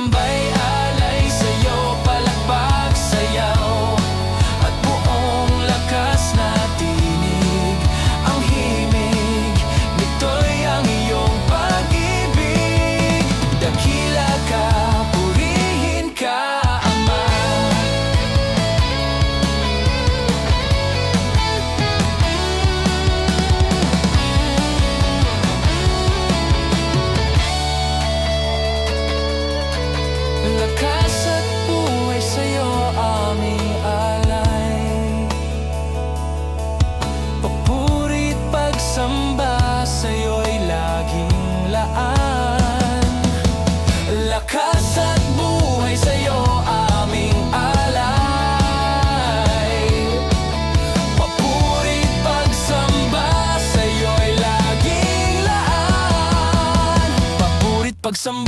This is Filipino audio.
tambay, alay sa'yo, palakpak, sayaw, at buong lakas na tinig. Ang himig nito'y ang iyong pag-ibig. Dakila ka, purihin ka, Ama. Lakas at buhay sa'yo aming alay. Papurit pagsamba sa'yo'y laging laan. Lakas at buhay sa'yo aming alay. Papurit pagsamba sa'yo'y laging laan. Papurit pagsamba